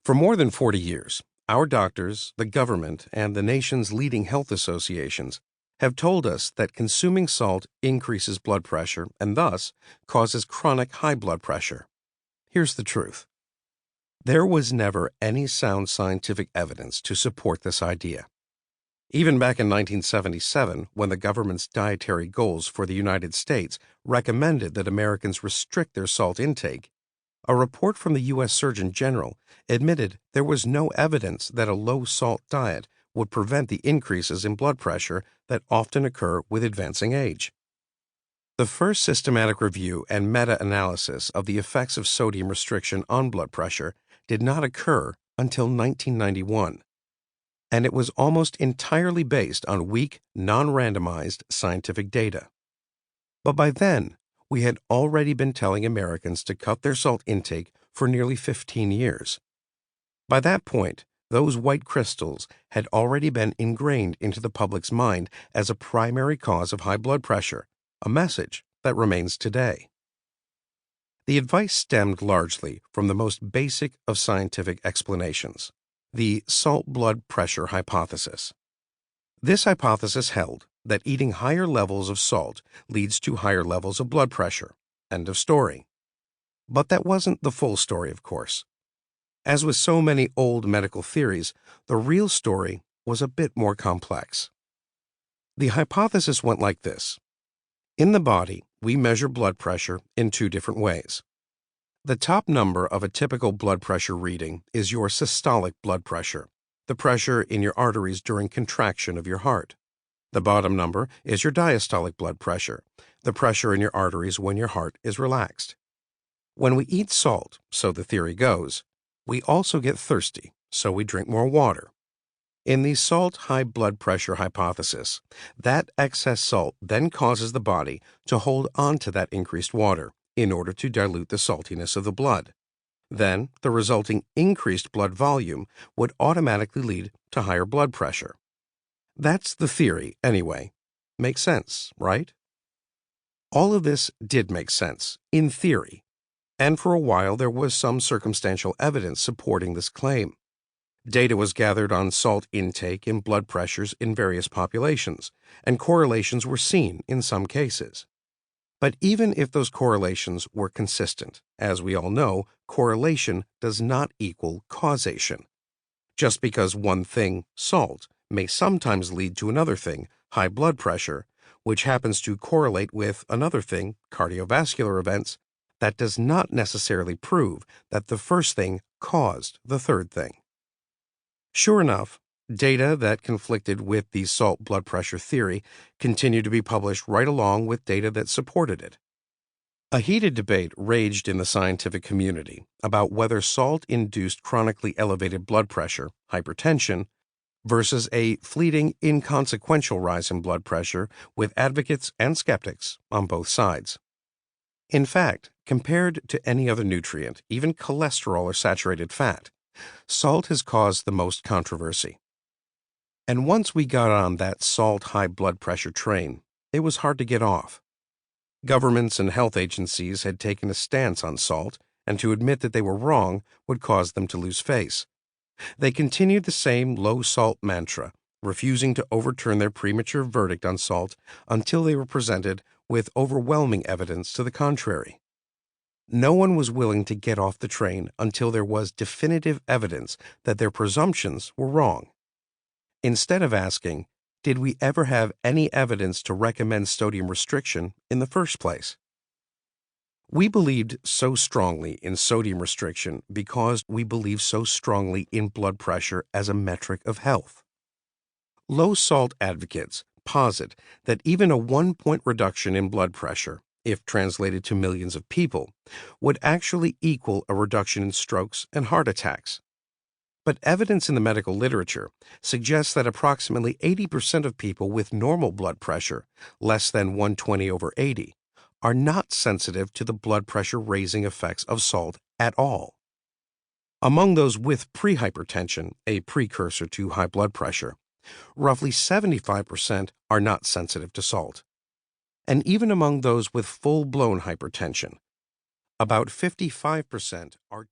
For more than 40 years, our doctors, the government, and the nation's leading health associations have told us that consuming salt increases blood pressure and thus causes chronic high blood pressure. Here's the truth. There was never any sound scientific evidence to support this idea. Even back in 1977, when the government's dietary goals for the United States recommended that Americans restrict their salt intake, a report from the U.S. Surgeon General admitted there was no evidence that a low-salt diet would prevent the increases in blood pressure that often occur with advancing age. The first systematic review and meta-analysis of the effects of sodium restriction on blood pressure did not occur until 1991, and it was almost entirely based on weak, non-randomized scientific data. But by then, we had already been telling Americans to cut their salt intake for nearly 15 years. By that point, those white crystals had already been ingrained into the public's mind as a primary cause of high blood pressure, a message that remains today. The advice stemmed largely from the most basic of scientific explanations, the salt blood pressure hypothesis. This hypothesis held that eating higher levels of salt leads to higher levels of blood pressure. End of story. But that wasn't the full story, of course. As with so many old medical theories, the real story was a bit more complex. The hypothesis went like this. In the body, we measure blood pressure in two different ways. The top number of a typical blood pressure reading is your systolic blood pressure, the pressure in your arteries during contraction of your heart. The bottom number is your diastolic blood pressure, the pressure in your arteries when your heart is relaxed. When we eat salt, so the theory goes, we also get thirsty, so we drink more water. In the salt high blood pressure hypothesis, that excess salt then causes the body to hold on to that increased water in order to dilute the saltiness of the blood. Then, the resulting increased blood volume would automatically lead to higher blood pressure. That's the theory, anyway. Makes sense, right? All of this did make sense, in theory, and for a while there was some circumstantial evidence supporting this claim. Data was gathered on salt intake and blood pressures in various populations, and correlations were seen in some cases. But even if those correlations were consistent, as we all know, correlation does not equal causation. Just because one thing, salt, may sometimes lead to another thing, high blood pressure, which happens to correlate with another thing, cardiovascular events, that does not necessarily prove that the first thing caused the third thing. Sure enough, data that conflicted with the salt blood pressure theory continued to be published right along with data that supported it. A heated debate raged in the scientific community about whether salt induced chronically elevated blood pressure, hypertension, versus a fleeting, inconsequential rise in blood pressure, with advocates and skeptics on both sides. In fact, compared to any other nutrient, even cholesterol or saturated fat, salt has caused the most controversy. And once we got on that salt high blood pressure train, it was hard to get off. Governments and health agencies had taken a stance on salt, and to admit that they were wrong would cause them to lose face. They continued the same low-salt mantra, refusing to overturn their premature verdict on salt until they were presented with overwhelming evidence to the contrary. No one was willing to get off the train until there was definitive evidence that their presumptions were wrong. Instead of asking, did we ever have any evidence to recommend sodium restriction in the first place? We believed so strongly in sodium restriction because we believe so strongly in blood pressure as a metric of health. Low-salt advocates posit that even a 1-point reduction in blood pressure, if translated to millions of people, would actually equal a reduction in strokes and heart attacks. But evidence in the medical literature suggests that approximately 80% of people with normal blood pressure, less than 120/80, are not sensitive to the blood pressure raising effects of salt at all. Among those with prehypertension, a precursor to high blood pressure, roughly 75% are not sensitive to salt. And even among those with full-blown hypertension, about 55% are